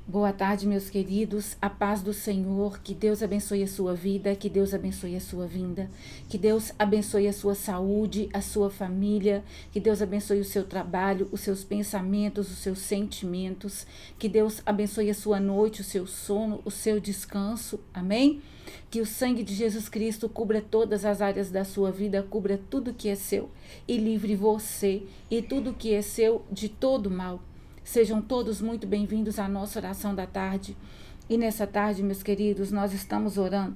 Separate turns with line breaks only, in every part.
Boa tarde, meus queridos. A paz do Senhor. Que Deus abençoe a sua vida, que Deus abençoe a sua vinda, que Deus abençoe a sua saúde, a sua família, que Deus abençoe o seu trabalho, os seus pensamentos, os seus sentimentos, que Deus abençoe a sua noite, o seu sono, o seu descanso. Amém? Que o sangue de Jesus Cristo cubra todas as áreas da sua vida, cubra tudo que é seu e livre você e tudo que é seu de todo mal. Sejam todos muito bem-vindos à nossa oração da tarde. E nessa tarde, meus queridos, nós estamos orando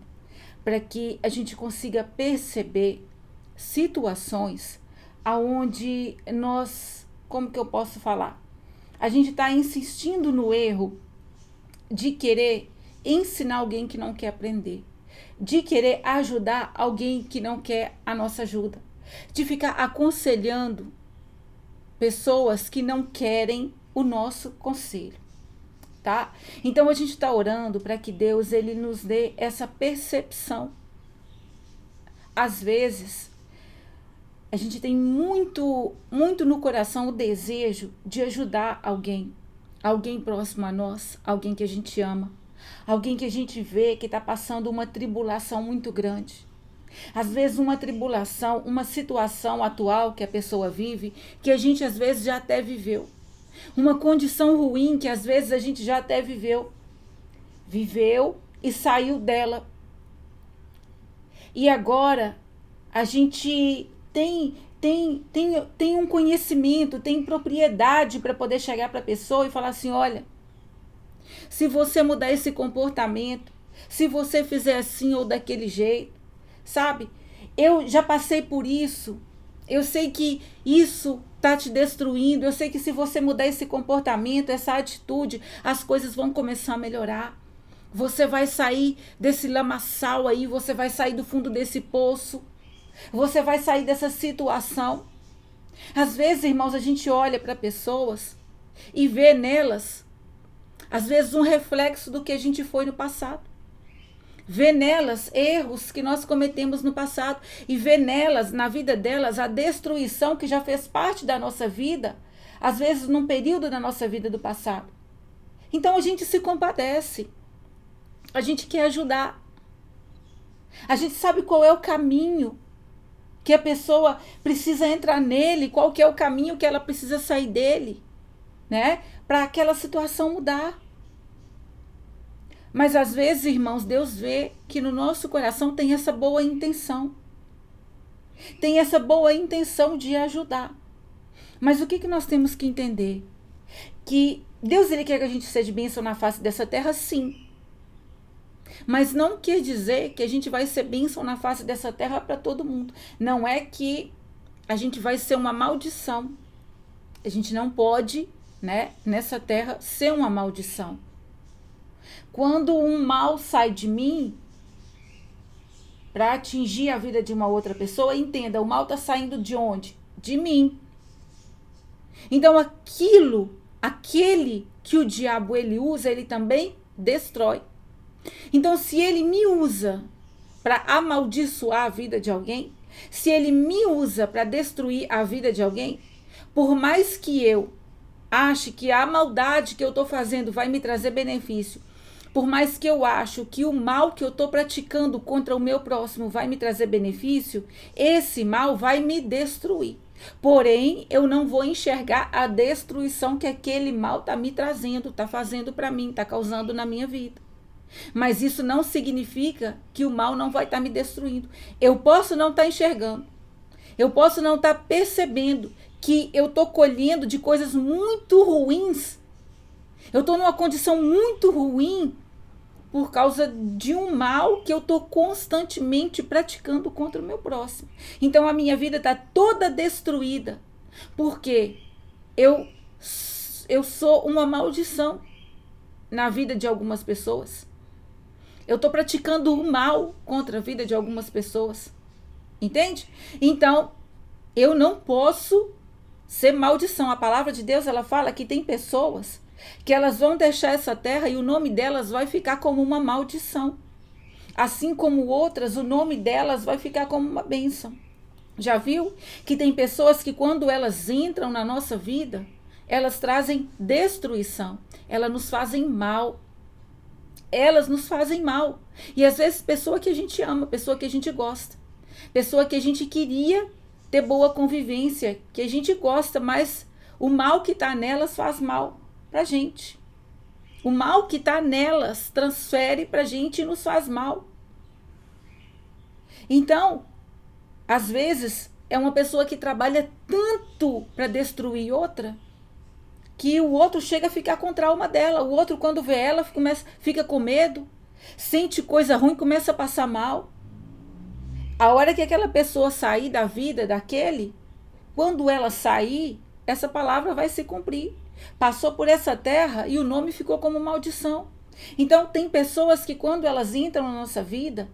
para que a gente consiga perceber situações aonde nós, como que eu posso falar? A gente está insistindo no erro de querer ensinar alguém que não quer aprender, de querer ajudar alguém que não quer a nossa ajuda, de ficar aconselhando pessoas que não querem o nosso conselho, tá? Então a gente está orando para que Deus ele nos dê essa percepção. Às vezes a gente tem muito no coração o desejo de ajudar alguém, alguém próximo a nós, alguém que a gente ama, alguém que a gente vê que está passando uma tribulação muito grande. Às vezes uma tribulação, uma situação atual que a pessoa vive, que a gente às vezes já até viveu. Uma condição ruim que às vezes a gente já até viveu e saiu dela. E agora a gente tem um conhecimento, tem propriedade para poder chegar para a pessoa e falar assim: olha, se você mudar esse comportamento, se você fizer assim ou daquele jeito, sabe? Eu já passei por isso. Eu sei que isso está te destruindo. Eu sei que se você mudar esse comportamento, essa atitude, as coisas vão começar a melhorar. Você vai sair desse lamaçal aí, você vai sair do fundo desse poço. Você vai sair dessa situação. Às vezes, irmãos, a gente olha para pessoas e vê nelas, às vezes, um reflexo do que a gente foi no passado. Vê nelas erros que nós cometemos no passado e vê nelas, na vida delas, a destruição que já fez parte da nossa vida, às vezes num período da nossa vida do passado. Então a gente se compadece, a gente quer ajudar, a gente sabe qual é o caminho que a pessoa precisa entrar nele, qual que é o caminho que ela precisa sair dele, né? Para aquela situação mudar. Mas às vezes, irmãos, Deus vê que no nosso coração tem essa boa intenção. Tem essa boa intenção de ajudar. Mas o que nós temos que entender? Que Deus ele quer que a gente seja bênção na face dessa terra, sim. Mas não quer dizer que a gente vai ser bênção na face dessa terra para todo mundo. Não é que a gente vai ser uma maldição. A gente não pode, né, nessa terra, ser uma maldição. Quando um mal sai de mim para atingir a vida de uma outra pessoa, entenda, o mal está saindo de onde? De mim. Então aquele que o diabo ele usa, ele também destrói. Então se ele me usa para amaldiçoar a vida de alguém, se ele me usa para destruir a vida de alguém, por mais que eu ache que a maldade que eu estou fazendo vai me trazer benefício, por mais que eu acho que o mal que eu estou praticando contra o meu próximo vai me trazer benefício, esse mal vai me destruir. Porém, eu não vou enxergar a destruição que aquele mal está me trazendo, está fazendo para mim, está causando na minha vida. Mas isso não significa que o mal não vai estar me destruindo. Eu posso não estar enxergando. Eu posso não estar percebendo que eu estou colhendo de coisas muito ruins. Eu estou numa condição muito ruim por causa de um mal que eu estou constantemente praticando contra o meu próximo. Então a minha vida está toda destruída, porque eu sou uma maldição na vida de algumas pessoas. Eu estou praticando o mal contra a vida de algumas pessoas. Entende? Então, eu não posso ser maldição. A palavra de Deus, ela fala que tem pessoas que elas vão deixar essa terra e o nome delas vai ficar como uma maldição. Assim como outras, o nome delas vai ficar como uma bênção. Já viu que tem pessoas que quando elas entram na nossa vida, elas trazem destruição, elas nos fazem mal. Elas nos fazem mal. E às vezes pessoa que a gente ama, pessoa que a gente gosta, pessoa que a gente queria ter boa convivência, que a gente gosta, mas o mal que está nelas faz mal pra gente. O mal que está nelas transfere pra gente e nos faz mal. Então, às vezes, é uma pessoa que trabalha tanto para destruir outra, que o outro chega a ficar com trauma dela. O outro, quando vê ela, fica com medo, sente coisa ruim, começa a passar mal. A hora que aquela pessoa sair da vida daquele, quando ela sair, essa palavra vai se cumprir. Passou por essa terra e o nome ficou como maldição. Então, tem pessoas que quando elas entram na nossa vida,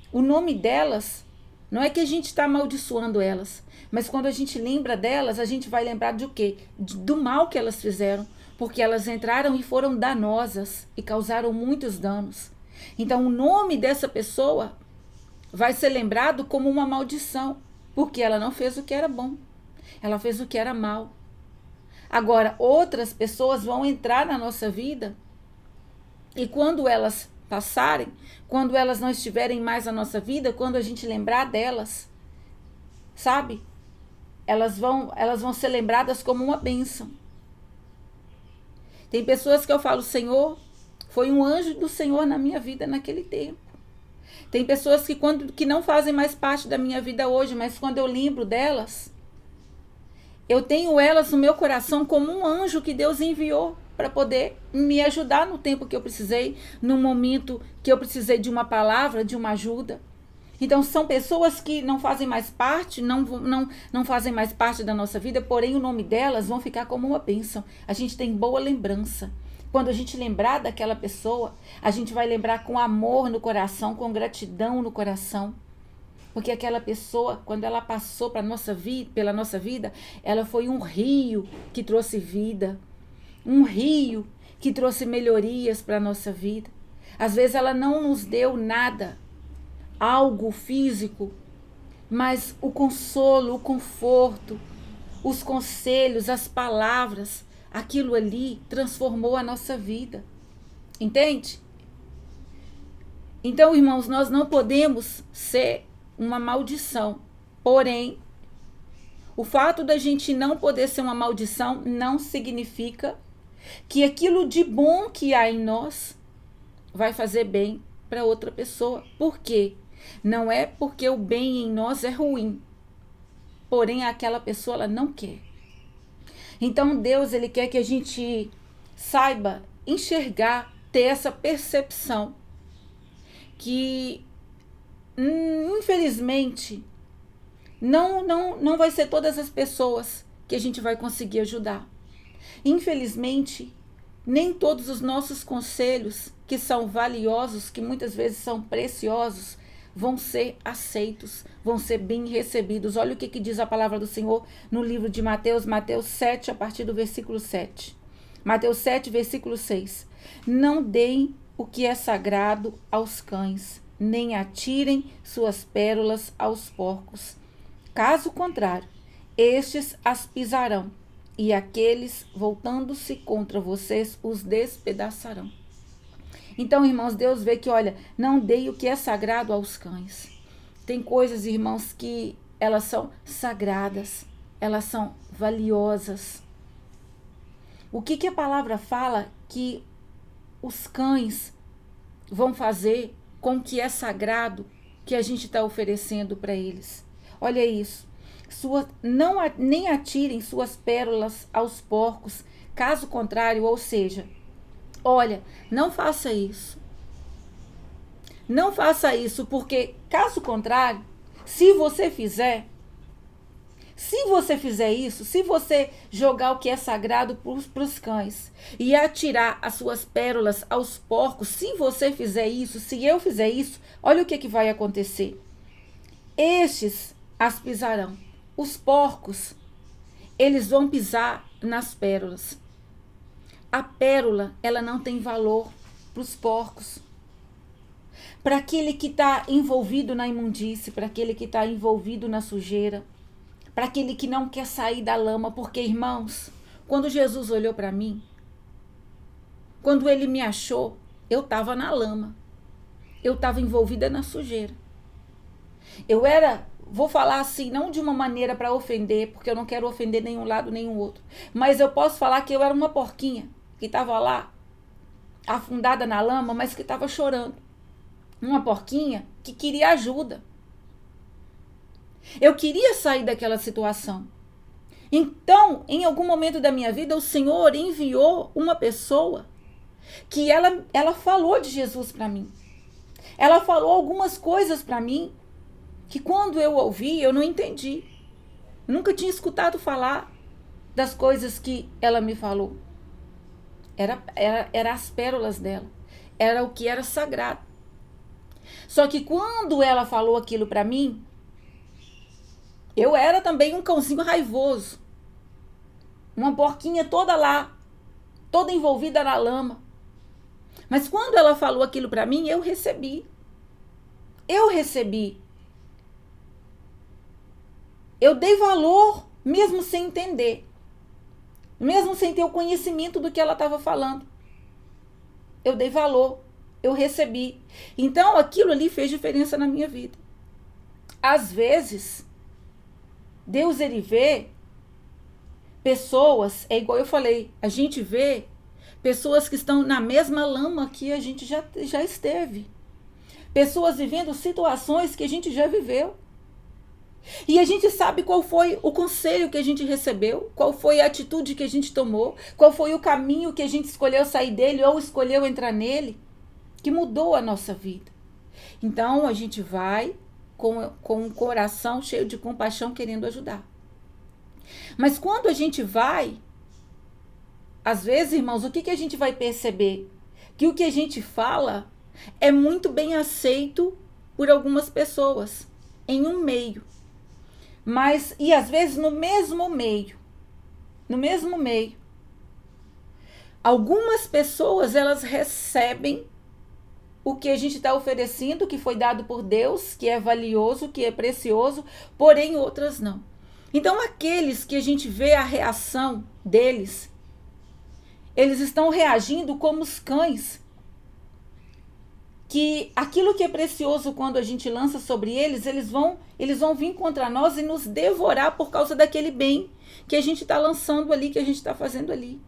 o nome delas, não é que a gente está amaldiçoando elas, mas quando a gente lembra delas, a gente vai lembrar de o quê? Do mal que elas fizeram, porque elas entraram e foram danosas e causaram muitos danos. Então, o nome dessa pessoa vai ser lembrado como uma maldição, porque ela não fez o que era bom, ela fez o que era mal. Agora, outras pessoas vão entrar na nossa vida e quando elas passarem, quando elas não estiverem mais na nossa vida, quando a gente lembrar delas, sabe? Elas vão ser lembradas como uma bênção. Tem pessoas que eu falo, Senhor, foi um anjo do Senhor na minha vida naquele tempo. Tem pessoas que não fazem mais parte da minha vida hoje, mas quando eu lembro delas, eu tenho elas no meu coração como um anjo que Deus enviou para poder me ajudar no tempo que eu precisei, no momento que eu precisei de uma palavra, de uma ajuda. Então, são pessoas que não fazem mais parte, não fazem mais parte da nossa vida, porém o nome delas vão ficar como uma bênção. A gente tem boa lembrança. Quando a gente lembrar daquela pessoa, a gente vai lembrar com amor no coração, com gratidão no coração. Porque aquela pessoa, quando ela passou pela nossa vida, ela foi um rio que trouxe vida. Um rio que trouxe melhorias para a nossa vida. Às vezes ela não nos deu nada, algo físico, mas o consolo, o conforto, os conselhos, as palavras, aquilo ali transformou a nossa vida. Entende? Então, irmãos, nós não podemos ser uma maldição. Porém, o fato da gente não poder ser uma maldição não significa que aquilo de bom que há em nós vai fazer bem para outra pessoa. Por quê? Não é porque o bem em nós é ruim, porém aquela pessoa ela não quer. Então Deus ele quer que a gente saiba enxergar, ter essa percepção que infelizmente não vai ser todas as pessoas que a gente vai conseguir ajudar. Infelizmente, nem todos os nossos conselhos, que são valiosos, que muitas vezes são preciosos, vão ser aceitos, vão ser bem recebidos. Olha o que diz a palavra do Senhor no livro de Mateus 7, a partir do versículo 7. Mateus 7, versículo 6. Não deem o que é sagrado aos cães, nem atirem suas pérolas aos porcos. Caso contrário, estes as pisarão, e aqueles, voltando-se contra vocês, os despedaçarão. Então, irmãos, Deus vê que, olha, não dei o que é sagrado aos cães. Tem coisas, irmãos, que elas são sagradas, elas são valiosas. O que a palavra fala que os cães vão fazer com o que é sagrado que a gente está oferecendo para eles? Olha isso. Nem atirem suas pérolas aos porcos, caso contrário, ou seja, olha, não faça isso. Não faça isso, porque caso contrário, se você fizer isso, se você jogar o que é sagrado para os cães e atirar as suas pérolas aos porcos, se você fizer isso, se eu fizer isso, olha o que vai acontecer. Estes as pisarão. Os porcos, eles vão pisar nas pérolas. A pérola, ela não tem valor para os porcos. Para aquele que está envolvido na imundície, para aquele que está envolvido na sujeira, para aquele que não quer sair da lama, porque, irmãos, quando Jesus olhou para mim, quando ele me achou, eu estava na lama. Eu estava envolvida na sujeira. Eu era, vou falar assim, não de uma maneira para ofender, porque eu não quero ofender nenhum lado, nenhum outro. Mas eu posso falar que eu era uma porquinha que estava lá, afundada na lama, mas que estava chorando. Uma porquinha que queria ajuda. Eu queria sair daquela situação. Então, em algum momento da minha vida, o Senhor enviou uma pessoa que ela falou de Jesus para mim. Ela falou algumas coisas para mim que quando eu ouvi, eu não entendi. Eu nunca tinha escutado falar das coisas que ela me falou. Era as pérolas dela. Era o que era sagrado. Só que quando ela falou aquilo para mim, eu era também um cãozinho raivoso. Uma porquinha toda lá, toda envolvida na lama. Mas quando ela falou aquilo para mim, eu recebi. Eu recebi. Eu dei valor, mesmo sem entender. Mesmo sem ter o conhecimento do que ela estava falando. Eu dei valor. Eu recebi. Então, aquilo ali fez diferença na minha vida. Às vezes, Deus, ele vê pessoas, é igual eu falei, a gente vê pessoas que estão na mesma lama que a gente já esteve. Pessoas vivendo situações que a gente já viveu. E a gente sabe qual foi o conselho que a gente recebeu, qual foi a atitude que a gente tomou, qual foi o caminho que a gente escolheu sair dele ou escolheu entrar nele, que mudou a nossa vida. Então, a gente vai com um coração cheio de compaixão, querendo ajudar. Mas quando a gente vai, às vezes, irmãos, o que a gente vai perceber? Que o que a gente fala é muito bem aceito por algumas pessoas, em um meio. Mas, e às vezes no mesmo meio, algumas pessoas, elas recebem o que a gente está oferecendo, que foi dado por Deus, que é valioso, que é precioso, porém outras não. Então, aqueles que a gente vê a reação deles, eles estão reagindo como os cães, que aquilo que é precioso quando a gente lança sobre eles, eles vão vir contra nós e nos devorar por causa daquele bem que a gente está lançando ali, que a gente está fazendo ali.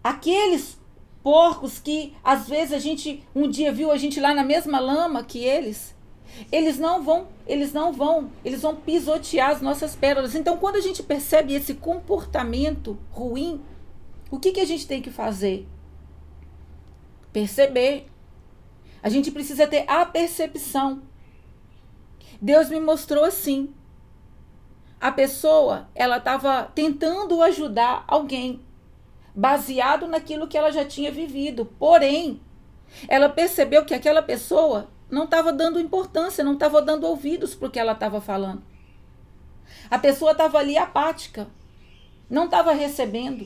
Aqueles porcos que às vezes a gente um dia viu a gente lá na mesma lama que eles vão pisotear as nossas pérolas. Então, quando a gente percebe esse comportamento ruim, o que a gente tem que fazer? Perceber. A gente precisa ter a percepção. Deus me mostrou assim. A pessoa, ela estava tentando ajudar alguém, baseado naquilo que ela já tinha vivido. Porém, ela percebeu que aquela pessoa não estava dando importância, não estava dando ouvidos para o que ela estava falando. A pessoa estava ali apática, não estava recebendo.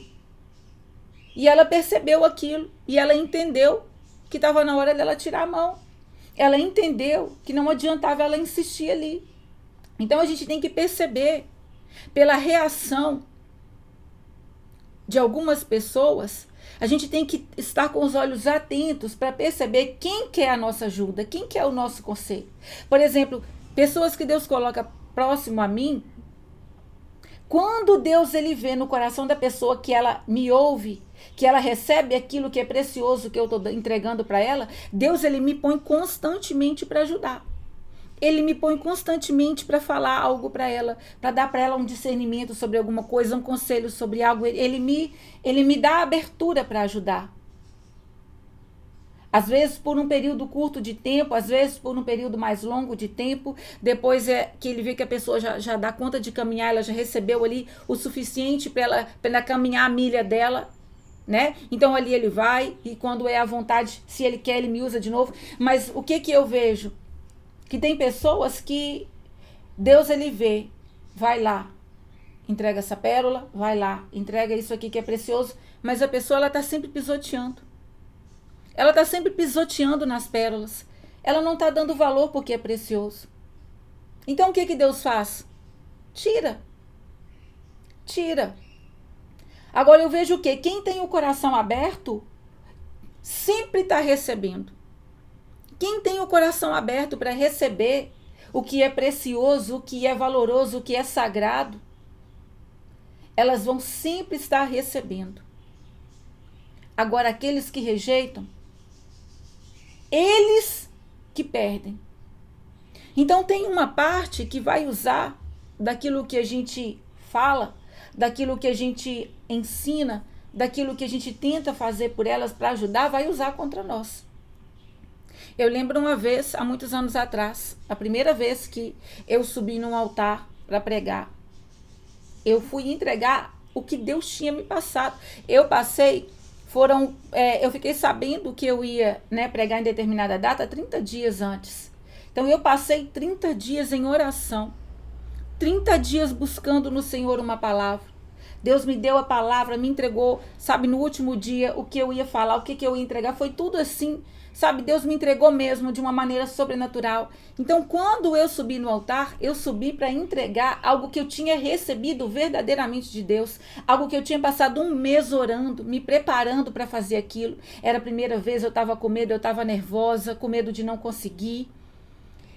E ela percebeu aquilo e ela entendeu que estava na hora dela tirar a mão. Ela entendeu que não adiantava ela insistir ali. Então a gente tem que perceber pela reação de algumas pessoas, a gente tem que estar com os olhos atentos para perceber quem quer a nossa ajuda, quem quer o nosso conselho. Por exemplo, pessoas que Deus coloca próximo a mim, quando Deus ele vê no coração da pessoa que ela me ouve, que ela recebe aquilo que é precioso que eu estou entregando para ela, Deus ele me põe constantemente para ajudar. Ele me põe constantemente para falar algo para ela, para dar para ela um discernimento sobre alguma coisa, um conselho sobre algo. Ele me dá abertura para ajudar. Às vezes por um período curto de tempo, às vezes por um período mais longo de tempo. Depois é que ele vê que a pessoa já dá conta de caminhar, ela já recebeu ali o suficiente para ela caminhar a milha dela, né? Então ali ele vai e quando é à vontade, se ele quer, ele me usa de novo. Mas o que eu vejo? Que tem pessoas que Deus ele vê, vai lá, entrega essa pérola, vai lá, entrega isso aqui que é precioso, mas a pessoa ela está sempre pisoteando. Ela está sempre pisoteando nas pérolas. Ela não está dando valor porque é precioso. Então o que Deus faz? Tira. Agora eu vejo o quê? Quem tem o coração aberto sempre está recebendo. Quem tem o coração aberto para receber o que é precioso, o que é valoroso, o que é sagrado, elas vão sempre estar recebendo. Agora, aqueles que rejeitam, eles que perdem. Então, tem uma parte que vai usar daquilo que a gente fala, daquilo que a gente ensina, daquilo que a gente tenta fazer por elas para ajudar, vai usar contra nós. Eu lembro uma vez, há muitos anos atrás, a primeira vez que eu subi num altar para pregar, eu fui entregar o que Deus tinha me passado. Eu fiquei sabendo que eu ia, pregar em determinada data 30 dias antes. Então eu passei 30 dias em oração, 30 dias buscando no Senhor uma palavra. Deus me deu a palavra, me entregou, sabe, no último dia, o que eu ia falar, o que eu ia entregar, foi tudo assim, sabe, Deus me entregou mesmo de uma maneira sobrenatural. Então, quando eu subi no altar, eu subi para entregar algo que eu tinha recebido verdadeiramente de Deus, algo que eu tinha passado um mês orando, me preparando para fazer aquilo. Era a primeira vez, eu estava com medo, eu estava nervosa, com medo de não conseguir.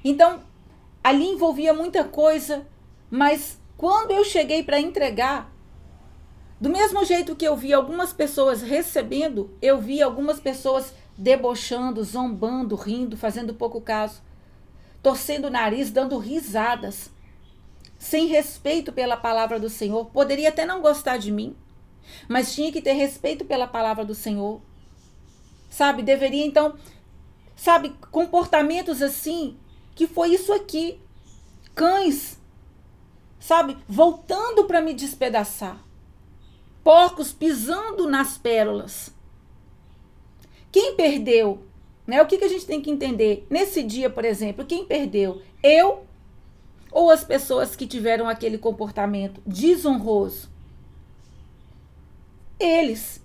Então, ali envolvia muita coisa, mas quando eu cheguei para entregar, do mesmo jeito que eu vi algumas pessoas recebendo, eu vi algumas pessoas debochando, zombando, rindo, fazendo pouco caso, torcendo o nariz, dando risadas, sem respeito pela palavra do Senhor. Poderia até não gostar de mim, mas tinha que ter respeito pela palavra do Senhor. Sabe, deveria então, sabe, comportamentos assim, que foi isso aqui, cães, sabe, voltando para me despedaçar. Porcos pisando nas pérolas. Quem perdeu? O que a gente tem que entender? Nesse dia, por exemplo, quem perdeu? Eu ou as pessoas que tiveram aquele comportamento desonroso? Eles.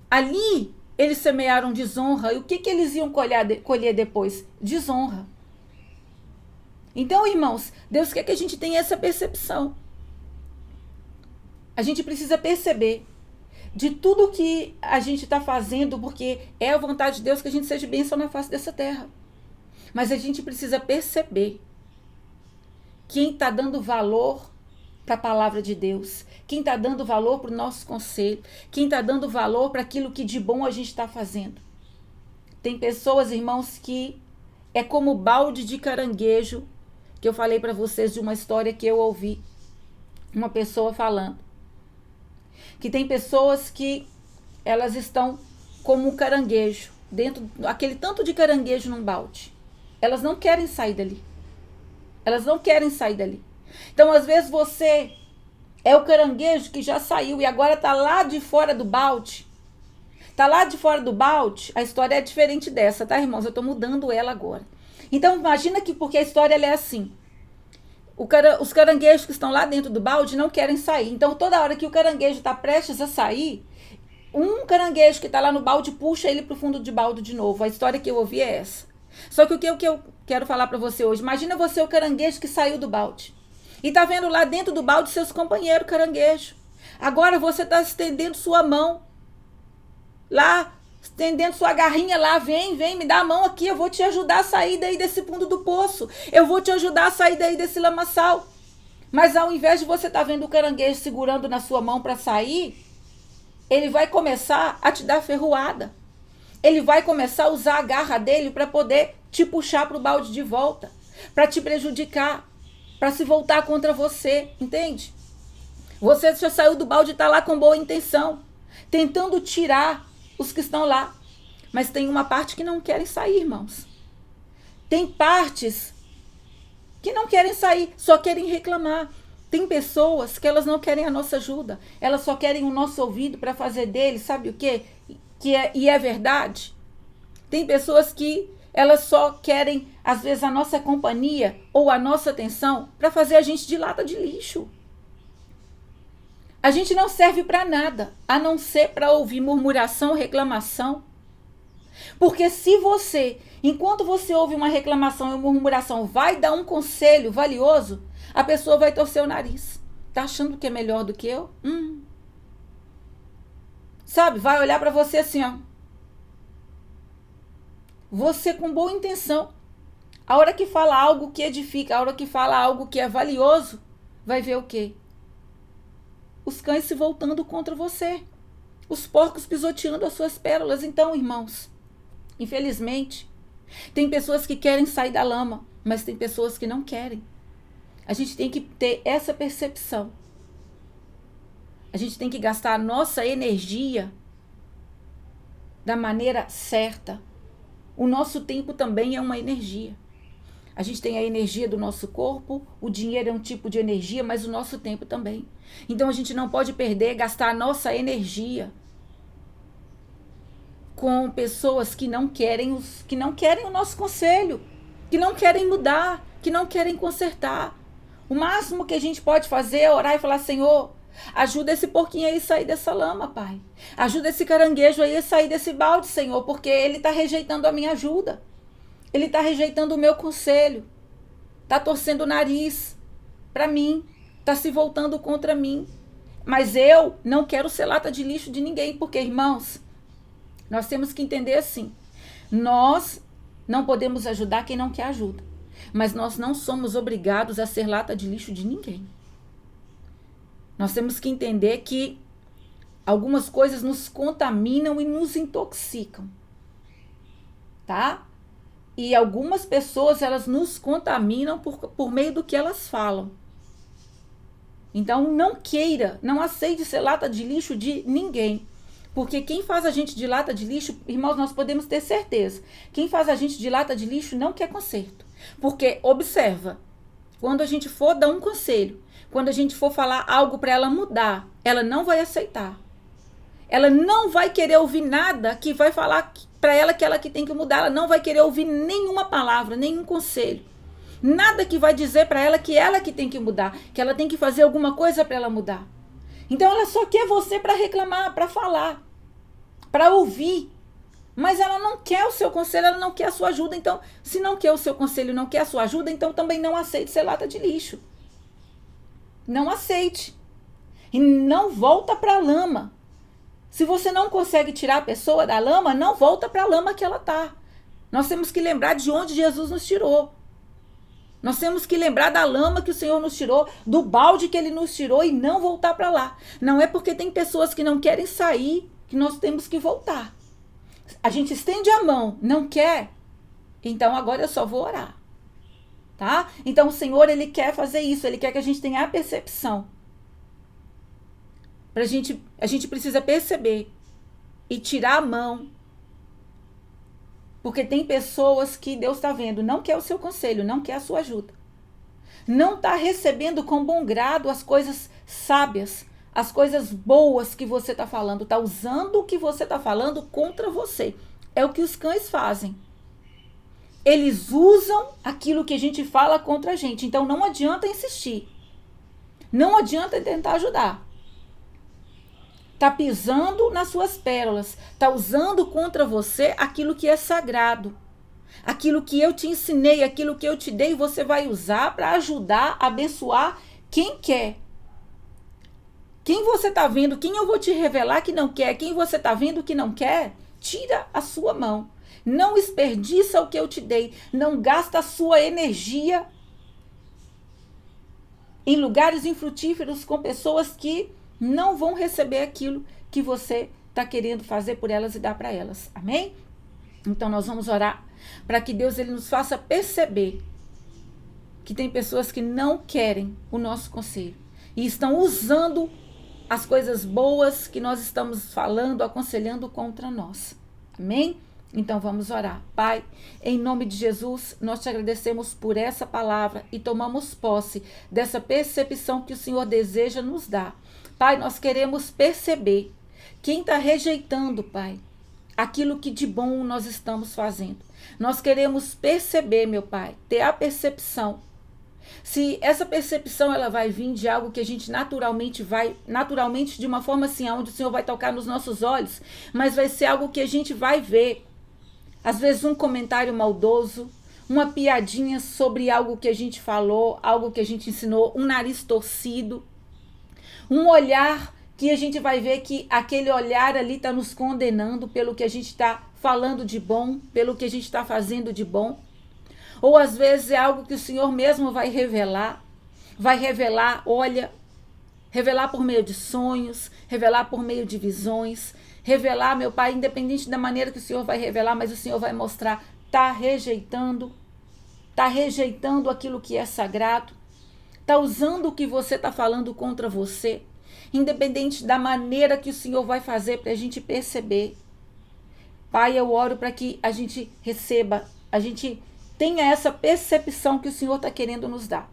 Ali, eles semearam desonra. E o que eles iam colher depois? Desonra. Então, irmãos, Deus quer que a gente tenha essa percepção. A gente precisa perceber de tudo que a gente está fazendo, porque é a vontade de Deus que a gente seja bênção na face dessa terra. Mas a gente precisa perceber quem está dando valor para a palavra de Deus, quem está dando valor para o nosso conselho, quem está dando valor para aquilo que de bom a gente está fazendo. Tem pessoas, irmãos, que é como balde de caranguejo, que eu falei para vocês de uma história que eu ouvi, uma pessoa falando. Que tem pessoas que elas estão como um caranguejo, dentro aquele tanto de caranguejo num balde. Elas não querem sair dali. Elas não querem sair dali. Então, às vezes, você é o caranguejo que já saiu e agora está lá de fora do balde. Está lá de fora do balde, a história é diferente dessa, tá, irmãos? Eu estou mudando ela agora. Então, imagina que, porque a história ela é assim. Os caranguejos que estão lá dentro do balde não querem sair. Então, toda hora que o caranguejo está prestes a sair, um caranguejo que está lá no balde puxa ele para o fundo de balde de novo. A história que eu ouvi é essa. Só que o que eu quero falar para você hoje, imagina você o caranguejo que saiu do balde. E está vendo lá dentro do balde seus companheiros caranguejo. Agora você está estendendo sua mão. Lá, estendendo sua garrinha lá, vem, me dá a mão aqui, eu vou te ajudar a sair daí desse fundo do poço, eu vou te ajudar a sair daí desse lamaçal. Mas ao invés de você estar vendo o caranguejo segurando na sua mão para sair, ele vai começar a te dar ferroada. Ele vai começar a usar a garra dele para poder te puxar para o balde de volta, para te prejudicar, para se voltar contra você, entende? Você já saiu do balde e está lá com boa intenção, tentando tirar os que estão lá. Mas tem uma parte que não querem sair, irmãos. Tem partes que não querem sair, só querem reclamar. Tem pessoas que elas não querem a nossa ajuda. Elas só querem o nosso ouvido para fazer deles, sabe o quê? E é verdade. Tem pessoas que elas só querem, às vezes, a nossa companhia ou a nossa atenção para fazer a gente de lata de lixo. A gente não serve para nada, a não ser para ouvir murmuração, reclamação. Porque se você, enquanto você ouve uma reclamação e uma murmuração, vai dar um conselho valioso, a pessoa vai torcer o nariz. Tá achando que é melhor do que eu? sabe, vai olhar para você assim, ó. Você com boa intenção. A hora que fala algo que edifica, a hora que fala algo que é valioso, vai ver o quê? Os cães se voltando contra você. Os porcos pisoteando as suas pérolas. Então, irmãos, infelizmente, tem pessoas que querem sair da lama, mas tem pessoas que não querem. A gente tem que ter essa percepção. A gente tem que gastar a nossa energia da maneira certa. O nosso tempo também é uma energia. A gente tem a energia do nosso corpo, o dinheiro é um tipo de energia, mas o nosso tempo também. Então a gente não pode perder, gastar a nossa energia com pessoas que não querem o nosso conselho, que não querem mudar, que não querem consertar. O máximo que a gente pode fazer é orar e falar: Senhor, ajuda esse porquinho aí a sair dessa lama, Pai. Ajuda esse caranguejo aí a sair desse balde, Senhor, porque ele está rejeitando a minha ajuda. Ele está rejeitando o meu conselho. Está torcendo o nariz para mim. Está se voltando contra mim. Mas eu não quero ser lata de lixo de ninguém, porque, irmãos, nós temos que entender assim. Nós não podemos ajudar quem não quer ajuda. Mas nós não somos obrigados a ser lata de lixo de ninguém. Nós temos que entender que algumas coisas nos contaminam e nos intoxicam. Tá? E algumas pessoas, elas nos contaminam por meio do que elas falam. Então, não aceite ser lata de lixo de ninguém. Porque quem faz a gente de lata de lixo, irmãos, nós podemos ter certeza. Quem faz a gente de lata de lixo não quer conserto. Porque, observa, quando a gente for dar um conselho, quando a gente for falar algo para ela mudar, ela não vai aceitar. Ela não vai querer ouvir nada que vai falar para ela que ela que tem que mudar. Ela não vai querer ouvir nenhuma palavra, nenhum conselho. Nada que vai dizer para ela que tem que mudar, que ela tem que fazer alguma coisa para ela mudar. Então ela só quer você para reclamar, para falar, para ouvir. Mas ela não quer o seu conselho, ela não quer a sua ajuda. Então, se não quer o seu conselho, não quer a sua ajuda, então também não aceite ser lata de lixo. Não aceite. E não volta para a lama. Se você não consegue tirar a pessoa da lama, não volta para a lama que ela está. Nós temos que lembrar de onde Jesus nos tirou. Nós temos que lembrar da lama que o Senhor nos tirou, do balde que Ele nos tirou e não voltar para lá. Não é porque tem pessoas que não querem sair que nós temos que voltar. A gente estende a mão, não quer? Então agora eu só vou orar. Tá? Então o Senhor, Ele quer fazer isso, Ele quer que a gente tenha a percepção. A gente precisa perceber e tirar a mão. Porque tem pessoas que Deus está vendo, não quer o seu conselho, não quer a sua ajuda. Não está recebendo com bom grado as coisas sábias, as coisas boas que você está falando. Está usando o que você está falando contra você. É o que os cães fazem. Eles usam aquilo que a gente fala contra a gente. Então não adianta insistir. Não adianta tentar ajudar. Está pisando nas suas pérolas, está usando contra você aquilo que é sagrado. Aquilo que eu te ensinei, aquilo que eu te dei, você vai usar para ajudar, abençoar quem quer. Quem você está vendo, quem eu vou te revelar que não quer, quem você está vendo que não quer, tira a sua mão. Não desperdiça o que eu te dei, não gasta a sua energia em lugares infrutíferos com pessoas que não vão receber aquilo que você está querendo fazer por elas e dar para elas. Amém? Então nós vamos orar para que Deus ele nos faça perceber que tem pessoas que não querem o nosso conselho e estão usando as coisas boas que nós estamos falando, aconselhando contra nós. Amém? Então vamos orar. Pai, em nome de Jesus, nós te agradecemos por essa palavra e tomamos posse dessa percepção que o Senhor deseja nos dar. Pai, nós queremos perceber quem está rejeitando, Pai, aquilo que de bom nós estamos fazendo. Nós queremos perceber, meu Pai, ter a percepção. Se essa percepção ela vai vir de algo que a gente naturalmente de uma forma assim, onde o Senhor vai tocar nos nossos olhos, mas vai ser algo que a gente vai ver. Às vezes um comentário maldoso, uma piadinha sobre algo que a gente falou, algo que a gente ensinou, um nariz torcido, um olhar que a gente vai ver que aquele olhar ali está nos condenando pelo que a gente está falando de bom, pelo que a gente está fazendo de bom. Ou às vezes é algo que o Senhor mesmo vai revelar, olha, revelar por meio de sonhos, revelar por meio de visões, revelar, meu Pai, independente da maneira que o Senhor vai revelar, mas o Senhor vai mostrar, está rejeitando aquilo que é sagrado, está usando o que você está falando contra você, independente da maneira que o Senhor vai fazer para a gente perceber. Pai, eu oro para que a gente receba, a gente tenha essa percepção que o Senhor está querendo nos dar.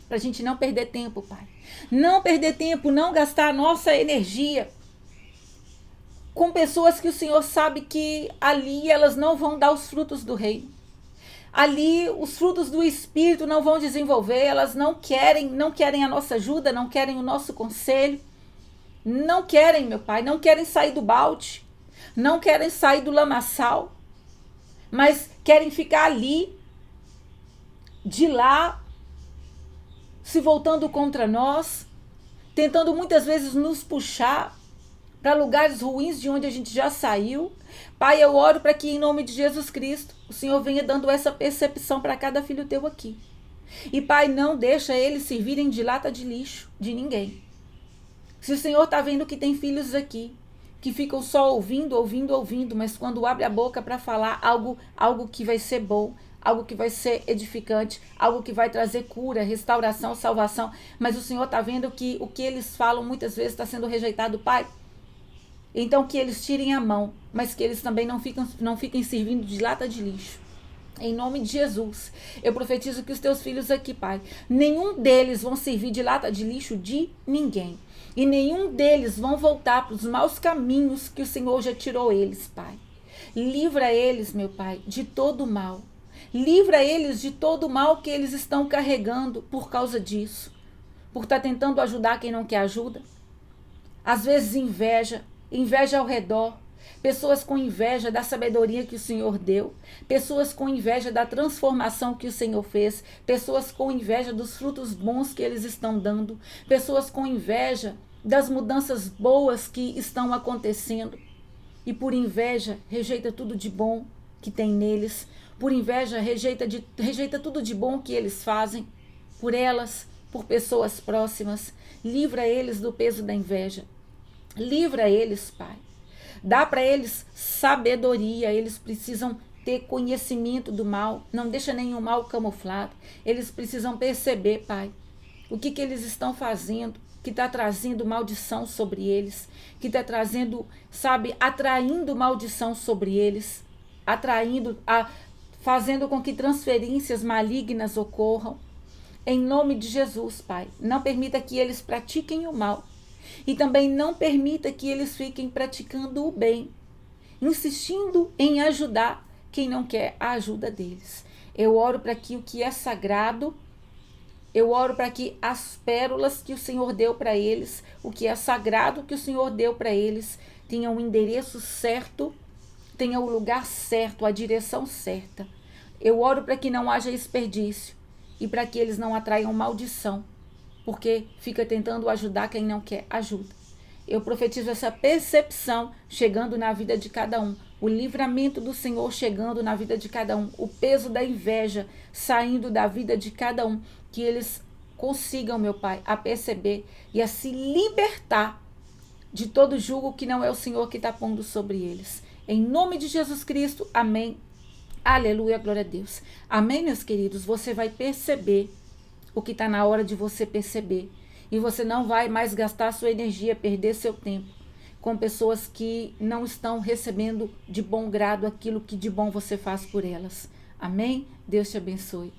Para a gente não perder tempo, Pai. Não perder tempo, não gastar a nossa energia com pessoas que o Senhor sabe que ali elas não vão dar os frutos do reino. Ali os frutos do Espírito não vão desenvolver, elas não querem a nossa ajuda, não querem o nosso conselho, não querem, meu Pai, não querem sair do balde, não querem sair do lamaçal, mas querem ficar ali, de lá, se voltando contra nós, tentando muitas vezes nos puxar para lugares ruins de onde a gente já saiu. Pai, eu oro para que em nome de Jesus Cristo, o Senhor venha dando essa percepção para cada filho teu aqui. E Pai, não deixa eles servirem de lata de lixo de ninguém. Se o Senhor está vendo que tem filhos aqui, que ficam só ouvindo, mas quando abre a boca para falar algo que vai ser bom, algo que vai ser edificante, algo que vai trazer cura, restauração, salvação, mas o Senhor está vendo que o que eles falam muitas vezes está sendo rejeitado, Pai. Então que eles tirem a mão, mas que eles também não fiquem servindo de lata de lixo. Em nome de Jesus, eu profetizo que os teus filhos aqui, Pai, nenhum deles vão servir de lata de lixo de ninguém. E nenhum deles vão voltar para os maus caminhos que o Senhor já tirou eles, Pai. Livra eles, meu Pai, de todo o mal. Livra eles de todo o mal que eles estão carregando por causa disso. Por estar tentando ajudar quem não quer ajuda. Às vezes inveja ao redor. Pessoas com inveja da sabedoria que o Senhor deu. Pessoas com inveja da transformação que o Senhor fez. Pessoas com inveja dos frutos bons que eles estão dando. Pessoas com inveja das mudanças boas que estão acontecendo. E por inveja, rejeita tudo de bom que tem neles. Por inveja, rejeita tudo de bom que eles fazem. Por elas, por pessoas próximas. Livra eles do peso da inveja. Livra eles, Pai. Dá para eles sabedoria. Eles precisam ter conhecimento do mal. Não deixa nenhum mal camuflado. Eles precisam perceber, Pai, o que eles estão fazendo, que está trazendo maldição sobre eles, que está trazendo, atraindo maldição sobre eles, fazendo com que transferências malignas ocorram. Em nome de Jesus, Pai, não permita que eles pratiquem o mal. E também não permita que eles fiquem praticando o bem, insistindo em ajudar quem não quer a ajuda deles. Eu oro para que o que é sagrado, eu oro para que as pérolas que o Senhor deu para eles, o que é sagrado que o Senhor deu para eles, tenham o endereço certo, tenham o lugar certo, a direção certa. Eu oro para que não haja desperdício e para que eles não atraiam maldição, porque fica tentando ajudar quem não quer ajuda. Eu profetizo essa percepção chegando na vida de cada um, o livramento do Senhor chegando na vida de cada um, o peso da inveja saindo da vida de cada um, que eles consigam, meu Pai, a perceber e a se libertar de todo jugo que não é o Senhor que está pondo sobre eles. Em nome de Jesus Cristo, amém. Aleluia, glória a Deus. Amém, meus queridos, você vai perceber o que está na hora de você perceber. E você não vai mais gastar sua energia, perder seu tempo com pessoas que não estão recebendo de bom grado aquilo que de bom você faz por elas. Amém? Deus te abençoe.